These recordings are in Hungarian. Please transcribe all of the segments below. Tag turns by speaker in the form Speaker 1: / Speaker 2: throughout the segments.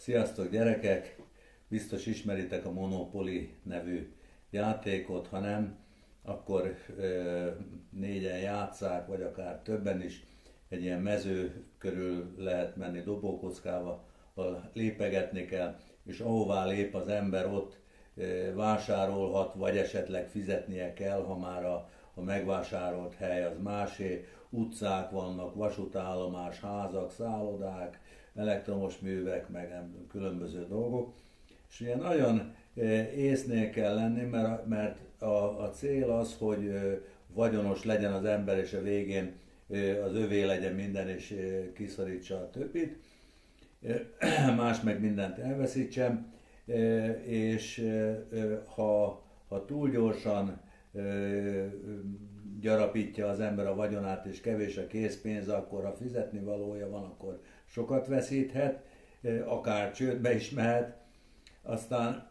Speaker 1: Sziasztok gyerekek! Biztos ismeritek a Monopoly nevű játékot, ha nem, akkor négyen játsszák, vagy akár többen is. Egy ilyen mező körül lehet menni dobókockával, ahol lépegetni kell, és ahová lép az ember, ott vásárolhat, vagy esetleg fizetnie kell, ha már a megvásárolt hely az másé. Utcák vannak, vasútállomás, házak, szállodák, elektromos művek, meg különböző dolgok. És ugye nagyon észnél kell lenni, mert a cél az, hogy vagyonos legyen az ember, és a végén az övé legyen minden, és kiszorítsa a többit. Más meg mindent elveszítsen, és ha túl gyorsan gyarapítja az ember a vagyonát, és kevés a készpénz, akkor ha fizetni valója van, akkor sokat veszíthet, akár csődbe is mehet. Aztán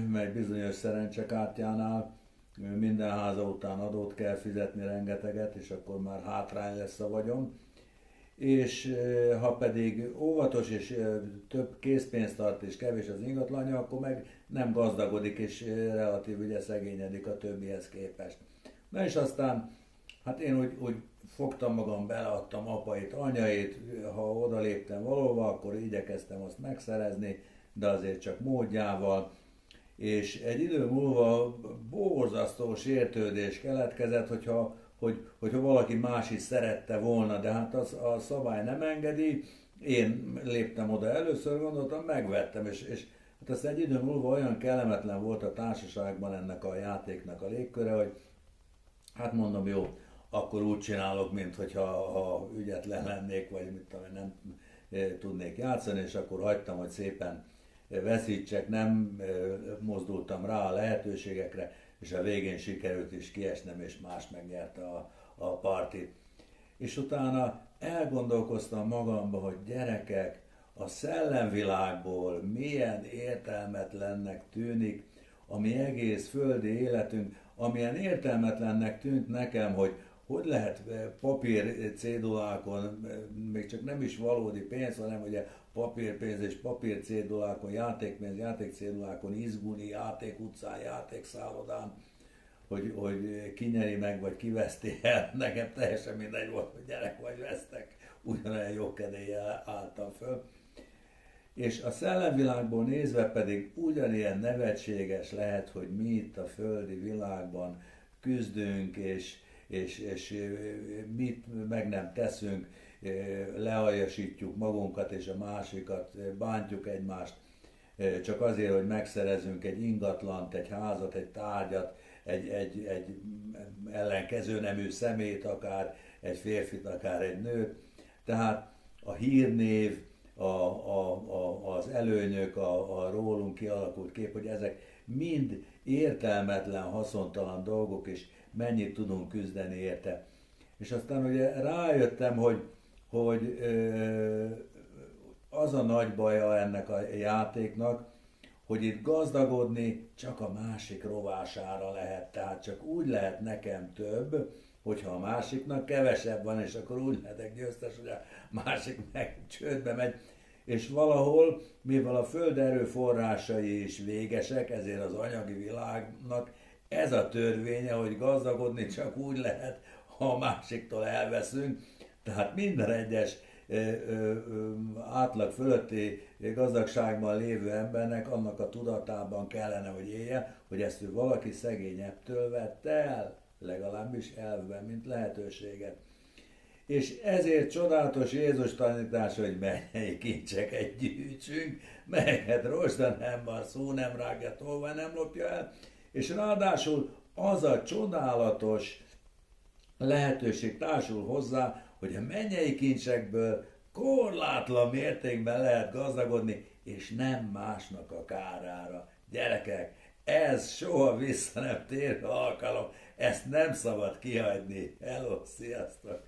Speaker 1: meg bizonyos szerencsekártyánál minden háza után adót kell fizetni rengeteget, és akkor már hátrány lesz a vagyon. És ha pedig óvatos és több készpénzt tart és kevés az ingatlanja, akkor meg nem gazdagodik és relatív ugye szegényedik a többihez képest. Na és aztán, hát én úgy fogtam magam, beleadtam apait, anyait, ha odaléptem valahova, akkor igyekeztem azt megszerezni, de azért csak módjával. És egy idő múlva borzasztó sértődés keletkezett, hogyha valaki más is szerette volna, de hát a szabály nem engedi. Én léptem oda először, gondoltam, megvettem, és hát aztán egy idő múlva olyan kellemetlen volt a társaságban ennek a játéknak a légköre, hogy hát mondom, jó, akkor úgy csinálok, mint hogyha ügyetlen lennék, vagy mit tudom, nem tudnék játszani, és akkor hagytam, hogy szépen veszítsek, nem mozdultam rá a lehetőségekre, és a végén sikerült is kiesnem, és más megnyerte a partit. És utána elgondolkoztam magamba, hogy gyerekek, a szellemvilágból milyen értelmetlennek tűnik a mi egész földi életünk, amilyen értelmetlennek tűnt nekem, hogy lehet papír cédulákon, még csak nem is valódi pénz, hanem ugye papírpénz és papír cédulákon, játékpénz, játékcédulákon izgulni, játékutcán, játékszállodán, hogy ki nyeri meg, vagy ki veszti el. Nekem teljesen mindegy volt, hogy gyerek vagy vesztek, ugyanolyan jó kedéllyel álltam föl. És a szellemvilágból nézve pedig ugyanilyen nevetséges lehet, hogy mi itt a földi világban küzdünk, és mit meg nem teszünk, lealjasítjuk magunkat és a másikat, bántjuk egymást, csak azért, hogy megszerezzünk egy ingatlant, egy házat, egy tárgyat, egy ellenkező nemű szemét, akár egy férfit, akár egy nőt. Tehát a hírnév, az előnyök, a rólunk kialakult kép, hogy ezek mind értelmetlen, haszontalan dolgok, és mennyit tudunk küzdeni érte. És aztán ugye rájöttem, hogy az a nagy baja ennek a játéknak, hogy itt gazdagodni csak a másik rovására lehet, tehát csak úgy lehet nekem több, hogyha a másiknak kevesebb van, és akkor úgy lehetek győztes, hogy a másik meg csődbe megy. És valahol, mivel a föld erőforrásai is végesek, ezért az anyagi világnak ez a törvénye, hogy gazdagodni csak úgy lehet, ha a másiktól elveszünk. Tehát minden egyes átlag fölötti gazdagságban lévő embernek annak a tudatában kellene, hogy élje, hogy ezt ő valaki szegényebbtől vette el, legalábbis elvben, mint lehetőséget. És ezért csodálatos Jézus tanítása, hogy mennyei kincseket gyűjtsünk, melyeket rozsda nem var, szó nem rágja, tolvaj nem lopja el, és ráadásul az a csodálatos lehetőség társul hozzá, hogy a mennyei kincsekből korlátlan mértékben lehet gazdagodni, és nem másnak a kárára. Gyerekek, ez soha vissza nem térő alkalom, ezt nem szabad kihagyni. Hello, sziasztok!